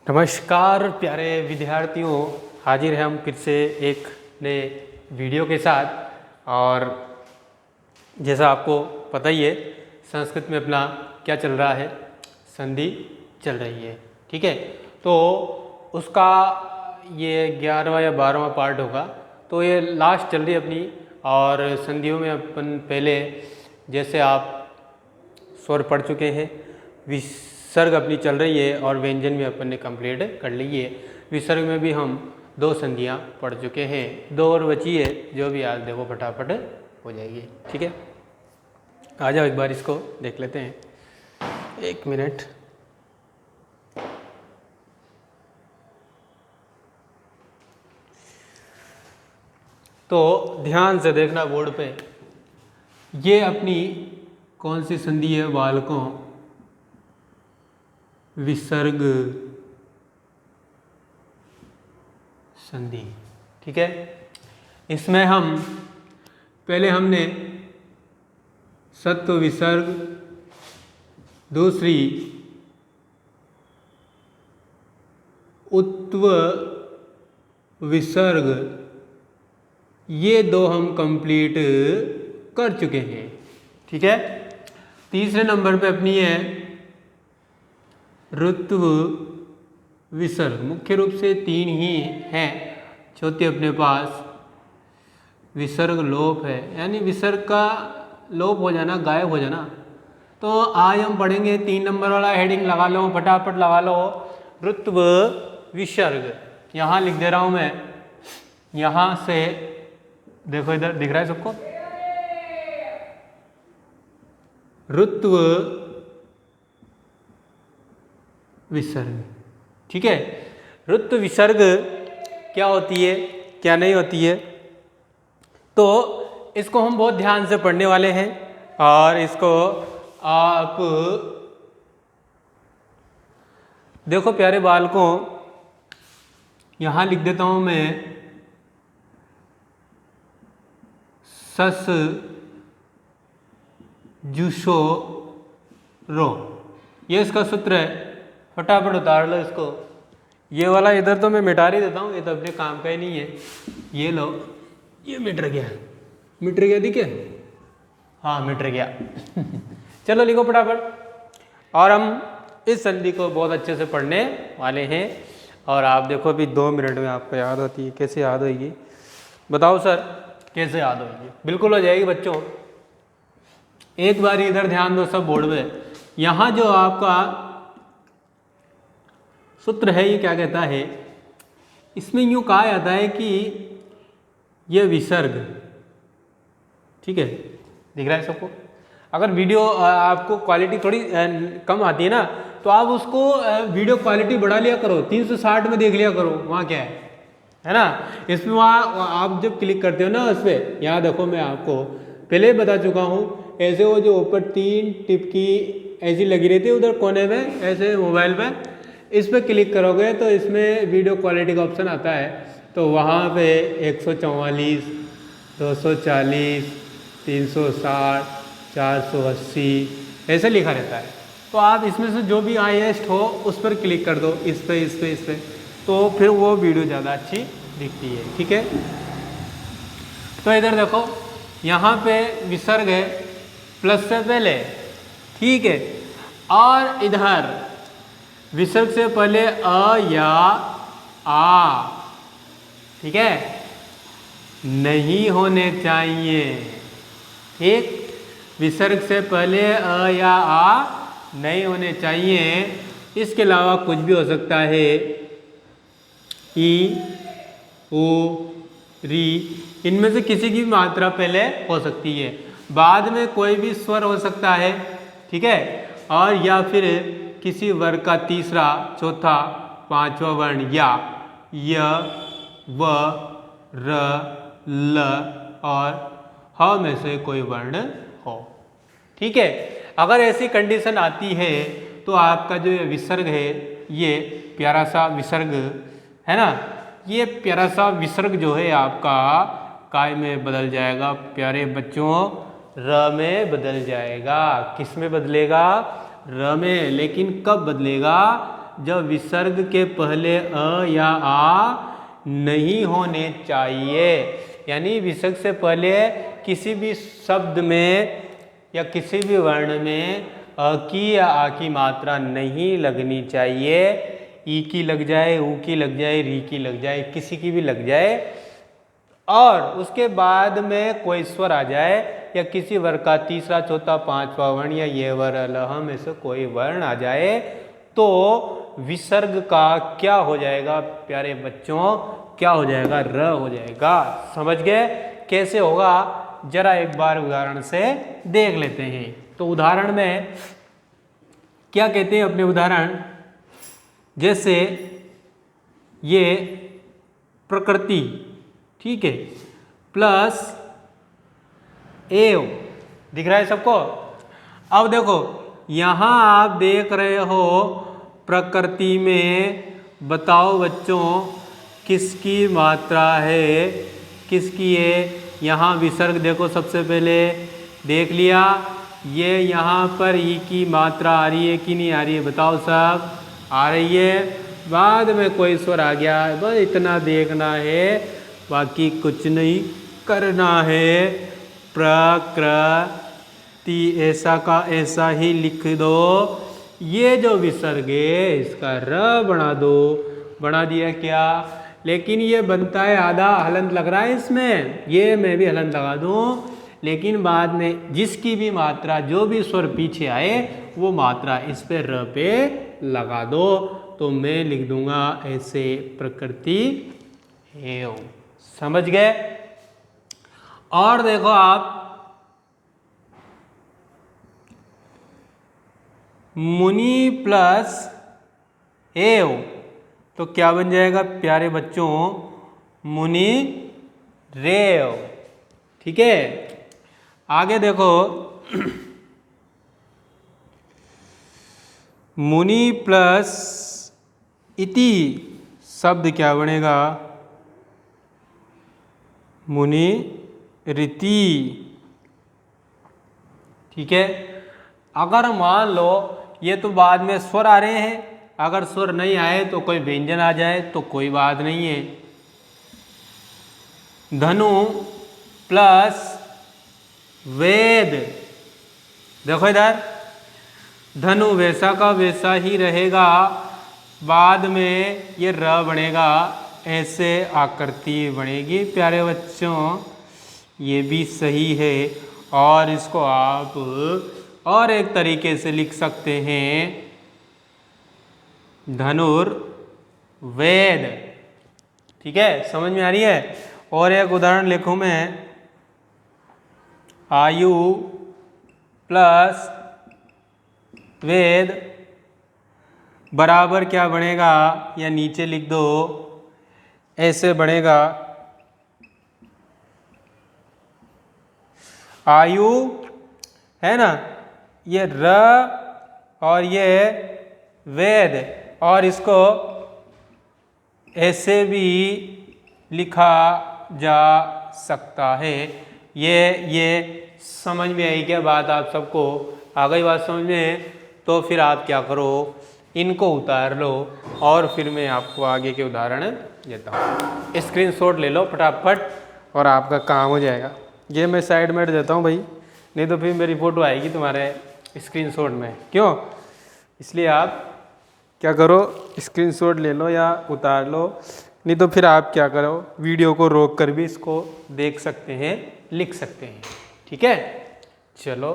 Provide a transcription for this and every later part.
नमस्कार प्यारे विद्यार्थियों, हाजिर हैं हम फिर से एक नए वीडियो के साथ। और जैसा आपको पता ही है, संस्कृत में अपना क्या चल रहा है, संधि चल रही है। ठीक है, तो उसका ये 11वां या 12वां पार्ट होगा। तो ये लास्ट चल रही है अपनी। और संधियों में अपन पहले जैसे आप स्वर पढ़ चुके हैं, विसर्ग अपनी चल रही है और व्यंजन में अपन ने कंप्लीट कर ली है। विसर्ग में भी हम 2 संधियाँ पढ़ चुके हैं, 2 और बची है जो भी आज देखो फटाफट हो जाएगी। ठीक है, आ जाओ एक बार इसको देख लेते हैं। 1 मिनट। तो ध्यान से देखना बोर्ड पे, ये अपनी कौन सी संधि है बालकों? विसर्ग संधि। ठीक है, इसमें हम पहले हमने सत्व विसर्ग, दूसरी उत्व विसर्ग, ये 2 हम कंप्लीट कर चुके हैं। ठीक है, तीसरे नंबर पे अपनी है ऋत्व विसर्ग। मुख्य रूप से 3 ही हैं, चौथी अपने पास विसर्ग लोप है, यानी विसर्ग का लोप हो जाना, गायब हो जाना। तो आज हम पढ़ेंगे 3 नंबर वाला हेडिंग लगा लो, फटाफट लगा लो, ऋत्व विसर्ग। यहाँ लिख दे रहा हूँ मैं, यहाँ से देखो, इधर दिख रहा है सबको, ऋत्व विसर्ग। ठीक है, ऋत्व विसर्ग क्या होती है, क्या नहीं होती है, तो इसको हम बहुत ध्यान से पढ़ने वाले हैं। और इसको आप देखो प्यारे बालकों, यहाँ लिख देता हूँ मैं, सस जुशो रो, ये इसका सूत्र है। फटाफट उतार लो इसको। ये वाला इधर तो मैं मिटा ही देता हूँ, ये तो अपने काम का ही नहीं है। ये लो, ये मिट गया, मिट गया, दिखे? हाँ, मिट गया। चलो लिखो फटाफट। और हम इस संधि को बहुत अच्छे से पढ़ने वाले हैं। और आप देखो अभी 2 मिनट में आपको याद होती है। कैसे याद होगी बताओ सर, कैसे याद होगी? बिल्कुल हो जाएगी बच्चों। एक बार इधर ध्यान दो सब बोर्ड में। यहाँ जो आपका सूत्र है, ये क्या कहता है, इसमें यूँ कहा जाता है कि ये विसर्ग, ठीक है, दिख रहा है सबको? अगर वीडियो आपको क्वालिटी थोड़ी कम आती है ना, तो आप उसको वीडियो क्वालिटी बढ़ा लिया करो, 360 में देख लिया करो, वहाँ क्या है ना। इसमें वहाँ आप जब क्लिक करते हो ना उस पर, यहाँ देखो मैं आपको पहले बता चुका हूँ, ऐसे वो जो ऊपर 3 टिप की ऐसी लगी रहती है उधर कोने में, ऐसे मोबाइल पे, इस पर क्लिक करोगे तो इसमें वीडियो क्वालिटी का ऑप्शन आता है। तो वहाँ पे 144, 240, 360, 480 ऐसे लिखा रहता है। तो आप इसमें से जो भी हाईएस्ट हो उस पर क्लिक कर दो, इस पे इस पे इस पे, तो फिर वो वीडियो ज़्यादा अच्छी दिखती है। ठीक है, तो इधर देखो, यहाँ पे विसर्ग है प्लस से पहले, ठीक है, और इधर विसर्ग से पहले अ या आ, ठीक है, नहीं होने चाहिए। ठीक, विसर्ग से पहले अ या आ नहीं होने चाहिए। इसके अलावा कुछ भी हो सकता है, ई, उ, री, इनमें से किसी की भी मात्रा पहले हो सकती है। बाद में कोई भी स्वर हो सकता है, ठीक है, और या फिर किसी वर्ग का तीसरा, चौथा, 5वां वर्ण, या य, व, र, ल और ह में से कोई वर्ण हो। ठीक है, अगर ऐसी कंडीशन आती है तो आपका जो ये विसर्ग है, ये प्यारा सा विसर्ग है ना, ये प्यारा सा विसर्ग जो है आपका काय में बदल जाएगा प्यारे बच्चों, र में बदल जाएगा। किस में बदलेगा? र में। लेकिन कब बदलेगा? जब विसर्ग के पहले अ या आ नहीं होने चाहिए, यानी विसर्ग से पहले किसी भी शब्द में या किसी भी वर्ण में अ की या आ की मात्रा नहीं लगनी चाहिए। ई की लग जाए, ऊ की लग जाए, री की लग जाए, किसी की भी लग जाए, और उसके बाद में कोई स्वर आ जाए या किसी वर्ग का तीसरा, चौथा, पांचवा वर्ण या ये वर्ण लह में से कोई वर्ण आ जाए तो विसर्ग का क्या हो जाएगा प्यारे बच्चों, क्या हो जाएगा, र हो जाएगा। समझ गए कैसे होगा? जरा एक बार उदाहरण से देख लेते हैं। तो उदाहरण में क्या कहते हैं अपने उदाहरण, जैसे ये प्रकृति, ठीक है, प्लस एव, दिख रहा है सबको? अब देखो यहां आप देख रहे हो प्रकृति में, बताओ बच्चों किसकी मात्रा है, किसकी है? यहाँ विसर्ग देखो, सबसे पहले देख लिया, ये यहाँ पर ई की मात्रा आ रही है कि नहीं आ रही है? बताओ सब, आ रही है। बाद में कोई स्वर आ गया, बस इतना देखना है, बाकी कुछ नहीं करना है। प्रकृति ऐसा का ऐसा ही लिख दो। ये जो विसर्ग है इसका र बना दो, बना दिया क्या? लेकिन ये बनता है आधा हलंत लग रहा है इसमें, ये मैं भी हलंत लगा दूं, लेकिन बाद में जिसकी भी मात्रा, जो भी स्वर पीछे आए वो मात्रा इस पे र पे लगा दो। तो मैं लिख दूंगा ऐसे, प्रकृति एव। समझ गए? और देखो आप, मुनि प्लस एव, तो क्या बन जाएगा प्यारे बच्चों? मुनि रेव। ठीक है, आगे देखो, मुनि प्लस इति शब्द क्या बनेगा? मुनि रीति। ठीक है, अगर मान लो ये तो बाद में स्वर आ रहे हैं, अगर स्वर नहीं आए तो कोई व्यंजन आ जाए तो कोई बात नहीं है। धनु प्लस वेद, देखो इधर, धनु वैसा का वैसा ही रहेगा, बाद में ये र बनेगा, ऐसे आकृति बनेगी प्यारे बच्चों, ये भी सही है। और इसको आप और एक तरीके से लिख सकते हैं, धनुर्वेद। ठीक है, समझ में आ रही है? और एक उदाहरण लिखूं मैं, आयु प्लस वेद बराबर क्या बनेगा, या नीचे लिख दो, ऐसे बनेगा, आयु है ना, ये र और ये वेद, और इसको ऐसे भी लिखा जा सकता है। ये समझ में आई क्या बात? आप सबको आ गई बात समझ में? तो फिर आप क्या करो, इनको उतार लो और फिर मैं आपको आगे के उदाहरण देता हूँ। स्क्रीनशॉट ले लो फटाफट और आपका काम हो जाएगा। ये मैं साइड में देता हूँ भाई, नहीं तो फिर मेरी फ़ोटो आएगी तुम्हारे स्क्रीनशॉट में, क्यों? इसलिए आप क्या करो, स्क्रीनशॉट ले लो या उतार लो, नहीं तो फिर आप क्या करो, वीडियो को रोक कर भी इसको देख सकते हैं, लिख सकते हैं। ठीक है, चलो,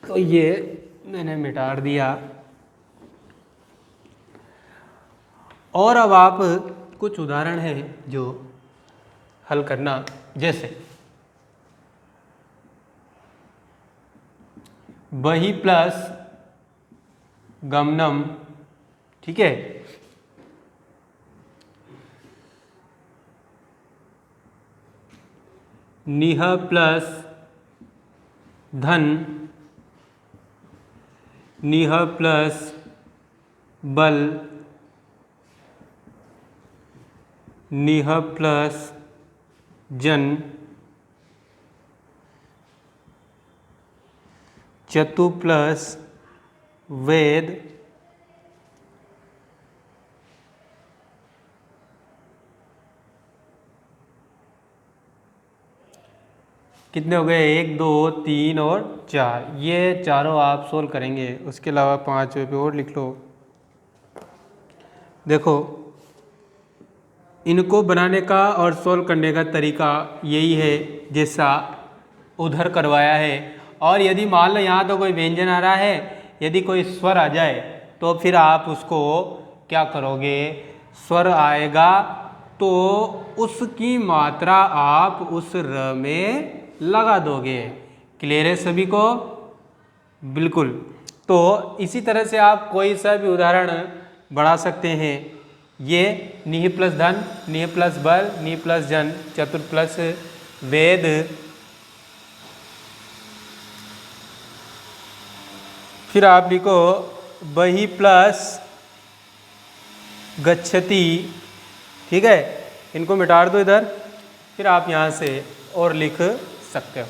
तो ये मैंने मिटा दिया। और अब आप कुछ उदाहरण है जो हल करना, जैसे बही प्लस गमनम, ठीक है, निह प्लस धन, निह प्लस बल, निह प्लस जन, चतु प्लस वेद, कितने हो गए, 1 2 3 और 4, ये चारों आप सोल्व करेंगे। उसके अलावा 5 पे और लिख लो। देखो इनको बनाने का और सोल्व करने का तरीका यही है जैसा उधर करवाया है। और यदि मान लो यहाँ तो कोई व्यंजन आ रहा है, यदि कोई स्वर आ जाए तो फिर आप उसको क्या करोगे, स्वर आएगा तो उसकी मात्रा आप उस र में लगा दोगे। क्लियर है सभी को? बिल्कुल। तो इसी तरह से आप कोई सा भी उदाहरण बढ़ा सकते हैं। ये निहि प्लस धन, निहि प्लस बल, निहि प्लस जन, चतुर प्लस वेद, फिर आप लिखो बहि प्लस गच्छति। ठीक है, इनको मिटा दो इधर, फिर आप यहाँ से और लिख सकते हो।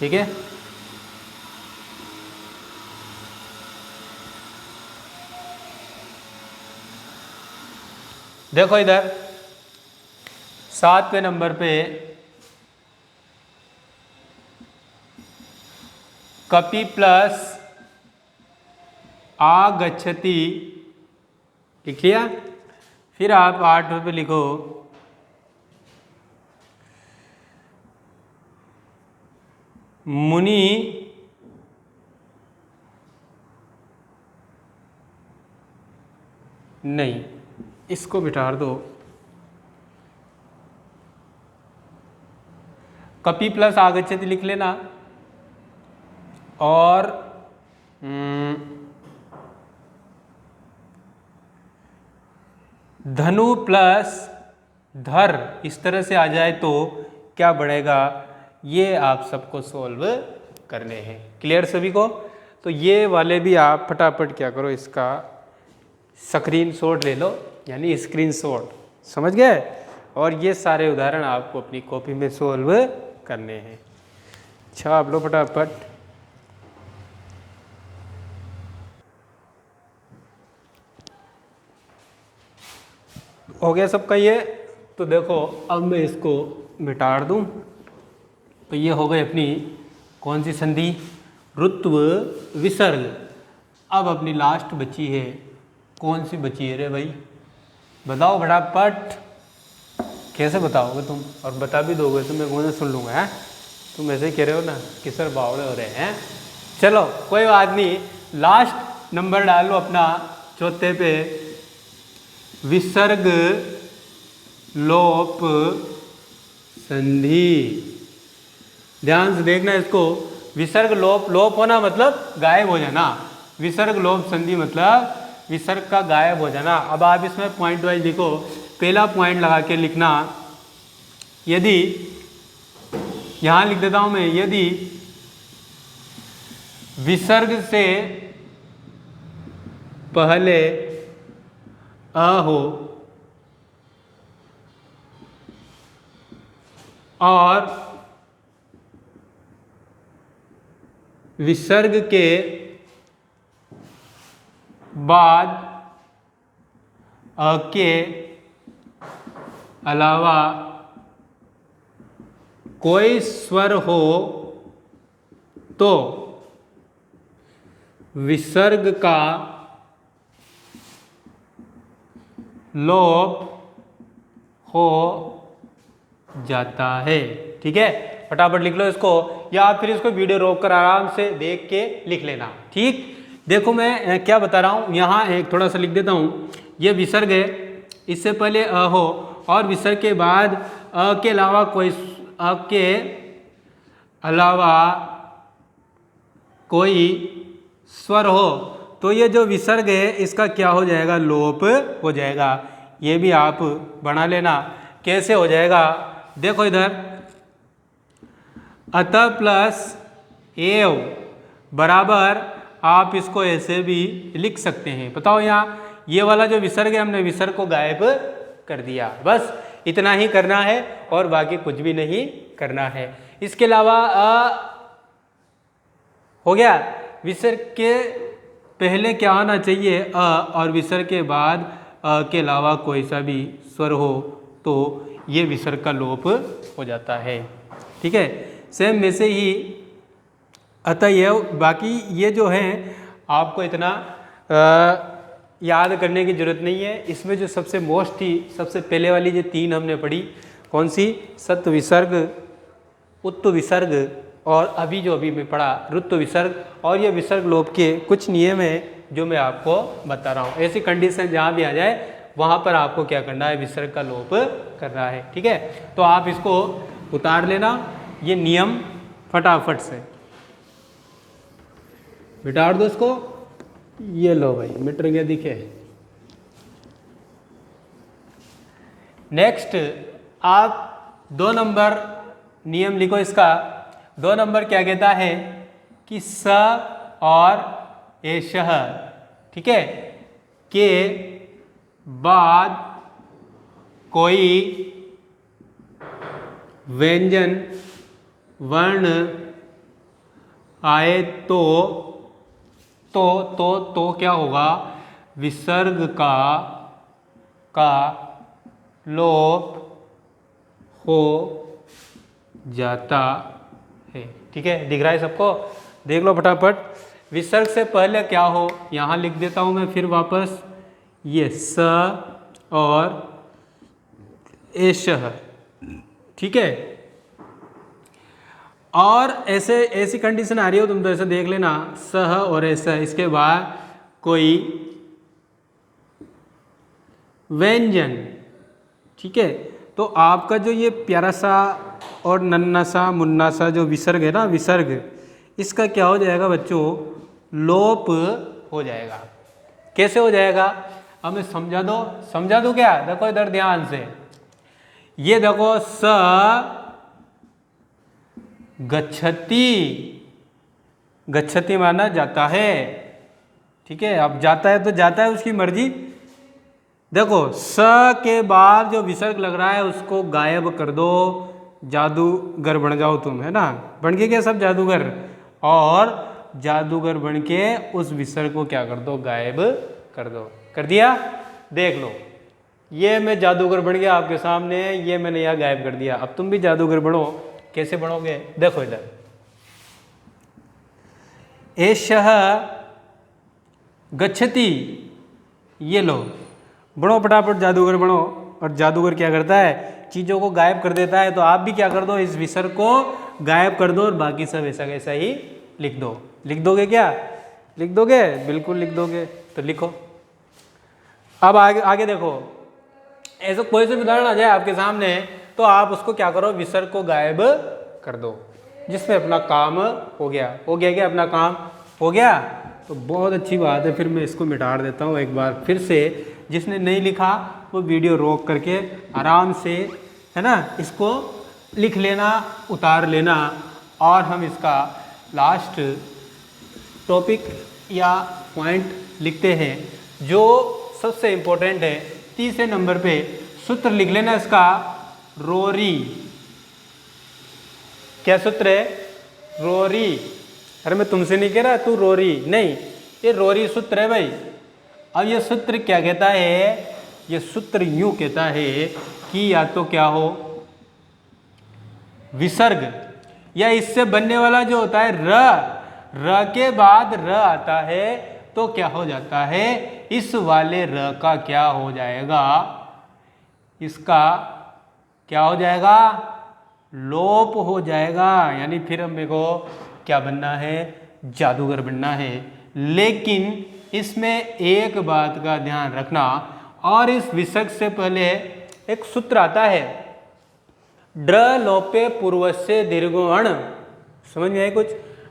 ठीक है, देखो इधर 7वें नंबर पे कपि प्लस आगच्छति लिख लिया। फिर आप 8वें पे लिखो मुनि नहीं, इसको बिठा दो। कपि प्लस आगच्छति लिख लेना। और धनु प्लस धर इस तरह से आ जाए तो क्या बढ़ेगा, ये आप सबको सोल्व करने हैं। क्लियर सभी को? तो ये वाले भी आप फटाफट क्या करो, इसका स्क्रीनशॉट ले लो, यानी स्क्रीनशॉट, समझ गए? और ये सारे उदाहरण आपको अपनी कॉपी में सोल्व करने हैं। छाप लो फटाफट। हो गया सबका ये? तो देखो अब मैं इसको मिटा दूं। तो ये हो गई अपनी कौन सी संधि, ऋत्व विसर्ग। अब अपनी लास्ट बची है, कौन सी बची है रे भाई, बताओ फटाफट। कैसे बताओगे तुम, और बता भी दोगे तो मैं कौन से सुन लूँगा? हैं तुम ऐसे ही कह रहे हो ना कि सर बावड़े हो रहे हैं। चलो कोई बात नहीं, लास्ट नंबर डाल लो अपना चौथे पे, विसर्ग लोप संधि। ध्यान से देखना इसको, विसर्ग लोप, लोप होना मतलब गायब हो जाना, विसर्ग लोप संधि मतलब विसर्ग का गायब हो जाना। अब आप इसमें पॉइंट वाइज लिखो। पहला पॉइंट लगा के लिखना, यदि यहां लिख देता हूं मैं, यदि विसर्ग से पहले अ हो और विसर्ग के बाद अ के अलावा कोई स्वर हो तो विसर्ग का लोप हो जाता है। ठीक है, फटाफट लिख लो इसको, या फिर इसको वीडियो रोक कर आराम से देख के लिख लेना। ठीक, देखो मैं क्या बता रहा हूँ, यहाँ एक थोड़ा सा लिख देता हूँ। ये विसर्ग है, इससे पहले अ हो और विसर्ग के बाद अ के अलावा कोई, अ के अलावा कोई स्वर हो तो ये जो विसर्ग है इसका क्या हो जाएगा, लोप हो जाएगा। ये भी आप बना लेना। कैसे हो जाएगा, देखो इधर, अतः प्लस एव बराबर, आप इसको ऐसे भी लिख सकते हैं। बताओ यहाँ ये वाला जो विसर्ग है, हमने विसर्ग को गायब कर दिया, बस इतना ही करना है और बाकी कुछ भी नहीं करना है। इसके अलावा हो गया, विसर्ग के पहले क्या होना चाहिए, अ, और विसर्ग के बाद अ के अलावा कोई सा भी स्वर हो तो ये विसर्ग का लोप हो जाता है। ठीक है, सेम वैसे ही अतः यह बाकी ये जो है आपको इतना याद करने की जरूरत नहीं है। इसमें जो सबसे मोस्ट थी, सबसे पहले वाली जो 3 हमने पढ़ी, कौन सी? सत्व विसर्ग, उत्तु विसर्ग और अभी मैं पढ़ा ऋतु विसर्ग। और ये विसर्ग लोप के कुछ नियम हैं जो मैं आपको बता रहा हूँ। ऐसी कंडीशन जहाँ भी आ जाए वहाँ पर आपको क्या करना है? विसर्ग का लोप करना है। ठीक है, तो आप इसको उतार लेना, ये नियम फटाफट से मिटा दो इसको। ये लो भाई, मिट गया, दिखे। नेक्स्ट आप 2 नंबर नियम लिखो इसका। 2 नंबर क्या कहता है कि स और एषः, ठीक है, के बाद कोई व्यंजन वर्ण आए तो क्या होगा? विसर्ग का लोप हो जाता है। ठीक है, दिख रहा है सबको? देख लो फटाफट। विसर्ग से पहले क्या हो, यहाँ लिख देता हूँ मैं फिर वापस, ये स और एषः। ठीक है, और ऐसी कंडीशन आ रही हो तुम तो ऐसे देख लेना, सह और ऐसा, इसके बाद कोई व्यंजन। ठीक है, तो आपका जो ये प्यारा सा और नन्ना सा मुन्ना सा जो विसर्ग है ना, विसर्ग, इसका क्या हो जाएगा बच्चों? लोप हो जाएगा। कैसे हो जाएगा? अब मैं समझा दो क्या? देखो इधर ध्यान से, ये देखो स गच्छति माना जाता है। ठीक है, अब जाता है तो जाता है, उसकी मर्जी। देखो स के बाद जो विसर्ग लग रहा है उसको गायब कर दो, जादूगर बन जाओ तुम, है ना? बन के क्या सब जादूगर, और जादूगर बन के उस विसर्ग को क्या कर दो? गायब कर दो। कर दिया? देख लो, ये मैं जादूगर बन गया आपके सामने, ये मैंने यहाँ गायब कर दिया। अब तुम भी जादूगर बनो। कैसे बनोगे? देखो इधर, एषः गच्छति, ये लो, बनो फटाफट, जादूगर बनो। और जादूगर क्या करता है? चीज़ों को गायब कर देता है। तो आप भी क्या कर दो? इस विसर्ग को गायब कर दो और बाकी सब ऐसा कैसा ही लिख दो। लिख दोगे क्या? लिख दोगे? बिल्कुल लिख दोगे। तो लिखो। अब आगे देखो, ऐसा कोई से उदाहरण आ जाए आपके सामने तो आप उसको क्या करो? विसर्ग को गायब कर दो, जिसमें अपना काम हो गया। हो गया क्या? अपना काम हो गया, तो बहुत अच्छी बात है। फिर मैं इसको मिटा देता हूँ एक बार फिर से। जिसने नहीं लिखा वो वीडियो रोक करके आराम से, है ना, इसको लिख लेना, उतार लेना। और हम इसका लास्ट टॉपिक या पॉइंट लिखते हैं जो सबसे इम्पोर्टेंट है। 3 नंबर पे सूत्र लिख लेना इसका, रोरी। क्या सूत्र है? रोरी। अरे मैं तुमसे नहीं कह रहा, तू रोरी नहीं, ये रोरी सूत्र है भाई। अब ये सूत्र क्या कहता है? ये सूत्र यूं कहता है कि या तो क्या हो, विसर्ग या इससे बनने वाला जो होता है र के बाद र आता है तो क्या हो जाता है? इस वाले र का क्या हो जाएगा? इसका क्या हो जाएगा? लोप हो जाएगा। यानी फिर अब मेरे को क्या बनना है? जादूगर बनना है। लेकिन इसमें एक बात का ध्यान रखना, और इस विसर्ग से पहले एक सूत्र आता है, ड्र लोपे पूर्वस्य दीर्घो अण। समझ में आए कुछ?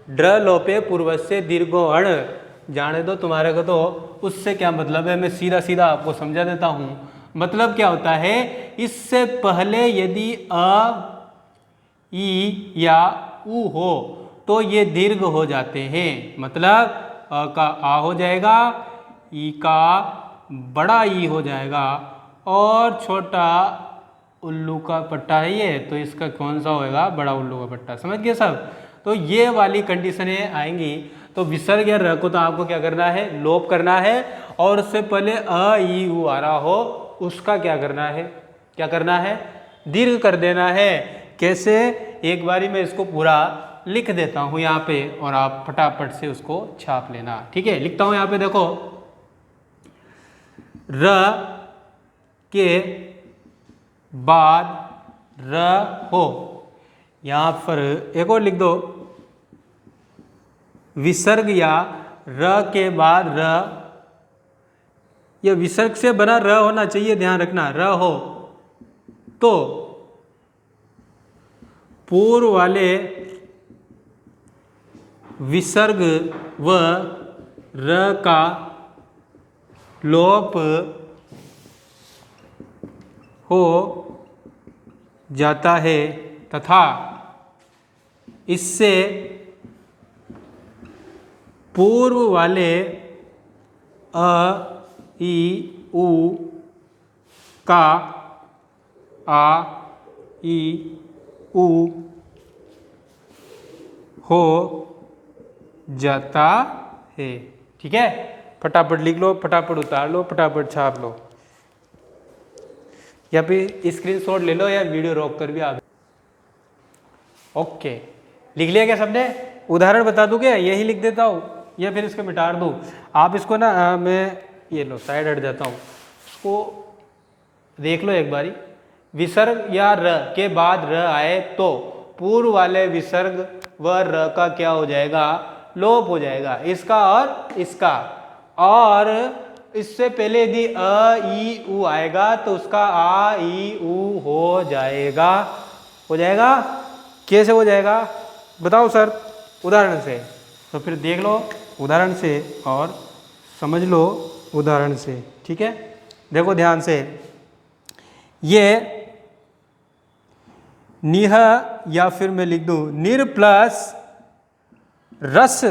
ड्र लोपे पूर्वस्य दीर्घो अण, जाने दो तुम्हारे को। तो उससे क्या मतलब है, मैं सीधा सीधा आपको समझा देता हूं। मतलब क्या होता है? इससे पहले यदि अ, ई या उ हो तो ये दीर्घ हो जाते हैं। मतलब अ का आ हो जाएगा, ई का बड़ा ई हो जाएगा, और छोटा उल्लू का पट्टा है ये, तो इसका कौन सा होएगा? बड़ा उल्लू का पट्टा। समझ गए सब? तो ये वाली कंडीशनें आएंगी। तो विसर्ग या र को तो आपको क्या करना है? लोप करना है। और उससे पहले अ, ई, उ आ रहा हो उसका क्या करना है? क्या करना है? दीर्घ कर देना है। कैसे? एक बारी मैं इसको पूरा लिख देता हूँ यहाँ पे और आप फटाफट से उसको छाप लेना। ठीक है, लिखता हूँ यहाँ पे, देखो र के बाद र हो, यहाँ पर एक और लिख दो, विसर्ग या र के बाद र, यह विसर्ग से बना र होना चाहिए, ध्यान रखना, र हो तो पूर्व वाले विसर्ग व र का लोप हो जाता है तथा इससे पूर्व वाले अ, ई, उ का आ, ई, उ हो जाता है। ठीक है, फटाफट लिख लो, फटाफट उतार लो, फटाफट छाप लो, या फिर स्क्रीनशॉट ले लो या वीडियो रोक कर भी आप। ओके, लिख लिया क्या सबने? उदाहरण बता दूं क्या, यही लिख देता हूँ या फिर इसको मिटा दूं? आप इसको ना मैं ये लो साइड हट जाता हूँ, इसको देख लो एक बारी। विसर्ग या र के बाद र आए तो पूर्व वाले विसर्ग व र का क्या हो जाएगा? लोप हो जाएगा, इसका और इसका। और इससे पहले यदि अ, ई, उ आएगा तो उसका आ, ई, उ हो जाएगा। हो जाएगा? कैसे हो जाएगा बताओ सर? उदाहरण से। तो फिर देख लो उदाहरण से और समझ लो उदाहरण से। ठीक है, देखो ध्यान से, ये निह या फिर मैं लिख दूं निर प्लस रस।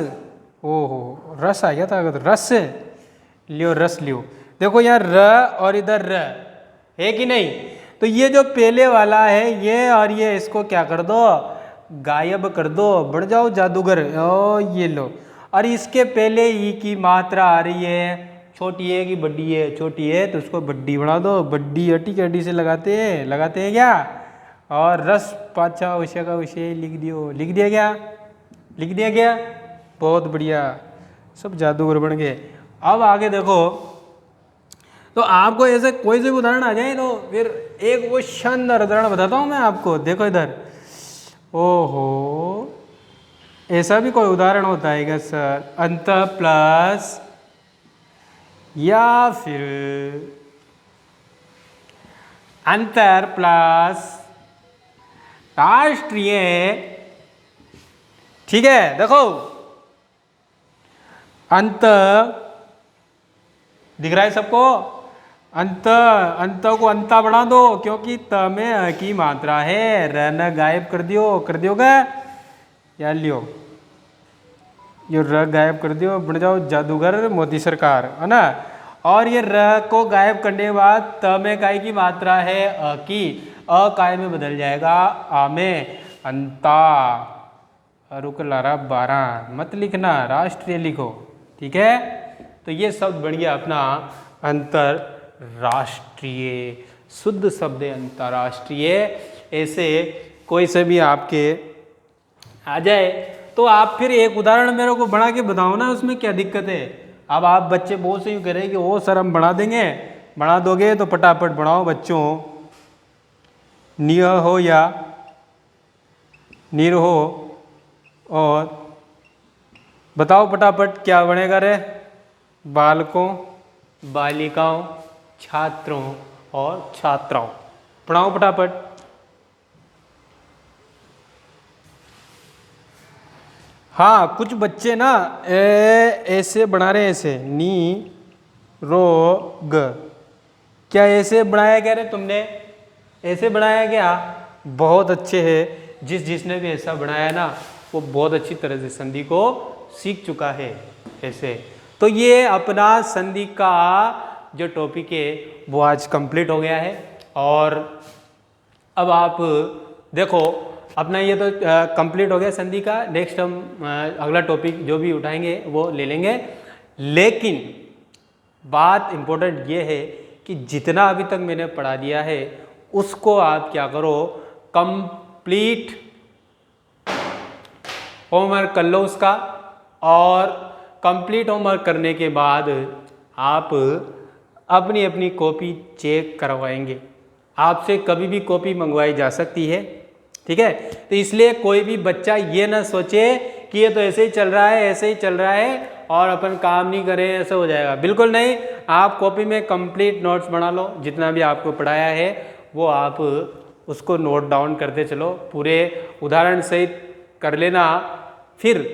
ओहो, रस आ गया था, अगर रस लियो, रस लियो। देखो यहाँ र और इधर र है कि नहीं? तो ये जो पहले वाला है ये और ये, इसको क्या कर दो? गायब कर दो, बढ़ जाओ जादूगर। ओ ये लो, और इसके पहले ई की मात्रा आ रही है, छोटी है कि बड़ी है? छोटी है, तो उसको बड्डी बना दो। बड्डी अटी कैडी से लगाते हैं क्या? और रस पाछा विषय का विषय लिख दियो। लिख दिया क्या? लिख दिया क्या? बहुत बढ़िया, सब जादूगर बन गए। अब आगे देखो, तो आपको ऐसे कोई से भी उदाहरण आ जाए तो फिर एक वो शानदार उदाहरण बताता हूँ मैं आपको। देखो इधर, ओहो, ऐसा भी कोई उदाहरण होता है क्या सर? अंत प्लस या फिर अंतर प्लस राष्ट्रीय। ठीक है, देखो अंत दिख रहा है सबको? अंत, अंत को अंता बना दो, क्योंकि त में अ की मात्रा है। र न गायब कर दियोगे या लियो, ये र गायब कर दियो, बन जाओ जादूगर मोदी सरकार, है ना? और ये र को गायब करने के बाद त में काय की मात्रा है? अ की। अ काय में बदल जाएगा आ में, अंता। रुक लारा 12 मत लिखना, राष्ट्रीय लिखो। ठीक है, तो ये शब्द बन गया अपना अंतरराष्ट्रीय। शुद्ध शब्द है अंतरराष्ट्रीय। ऐसे कोई से भी आपके आ जाए तो आप फिर एक उदाहरण मेरे को बना के बताओ ना, उसमें क्या दिक्कत है? अब आप बच्चे बहुत से यूँ करें कि वो सर हम बना देंगे, बना दोगे तो फटाफट बनाओ बच्चों। निय हो या निर हो, और बताओ फटाफट क्या बनेगा रे? बालकों, बालिकाओं, छात्रों और छात्राओं। पढ़ाओ फटाफट। हाँ, कुछ बच्चे ना ऐसे बना रहे हैं, ऐसे नी रो ग। क्या ऐसे बनाया क्या रे तुमने? ऐसे बनाया क्या? बहुत अच्छे है, जिसने भी ऐसा बनाया ना वो बहुत अच्छी तरह से संधि को सीख चुका है ऐसे। तो ये अपना संधि का जो टॉपिक है वो आज कंप्लीट हो गया है। और अब आप देखो अपना ये तो कंप्लीट हो गया संधि का। नेक्स्ट हम अगला टॉपिक जो भी उठाएंगे वो ले लेंगे। लेकिन बात इम्पोर्टेंट ये है कि जितना अभी तक मैंने पढ़ा दिया है उसको आप क्या करो, कंप्लीट होमवर्क कर लो उसका, और कंप्लीट होमवर्क करने के बाद आप अपनी अपनी कॉपी चेक करवाएंगे। आपसे कभी भी कॉपी मंगवाई जा सकती है, ठीक है। तो इसलिए कोई भी बच्चा ये ना सोचे कि ये तो ऐसे ही चल रहा है, ऐसे ही चल रहा है और अपन काम नहीं करें ऐसा हो जाएगा, बिल्कुल नहीं। आप कॉपी में कंप्लीट नोट्स बना लो, जितना भी आपको पढ़ाया है वो आप उसको नोट डाउन करते चलो, पूरे उदाहरण सहित कर लेना। फिर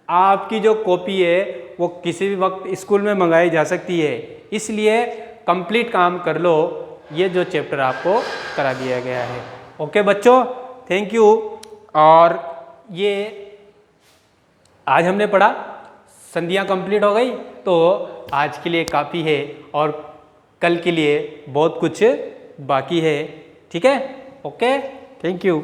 आपकी जो कॉपी है वो किसी भी वक्त स्कूल में मंगाई जा सकती है, इसलिए कंप्लीट काम कर लो ये जो चैप्टर आपको करा दिया गया है। ओके बच्चों, थैंक यू। और ये आज हमने पढ़ा, संधियाँ कंप्लीट हो गई, तो आज के लिए काफ़ी है और कल के लिए बहुत कुछ बाकी है, ठीक है। Okay, thank you.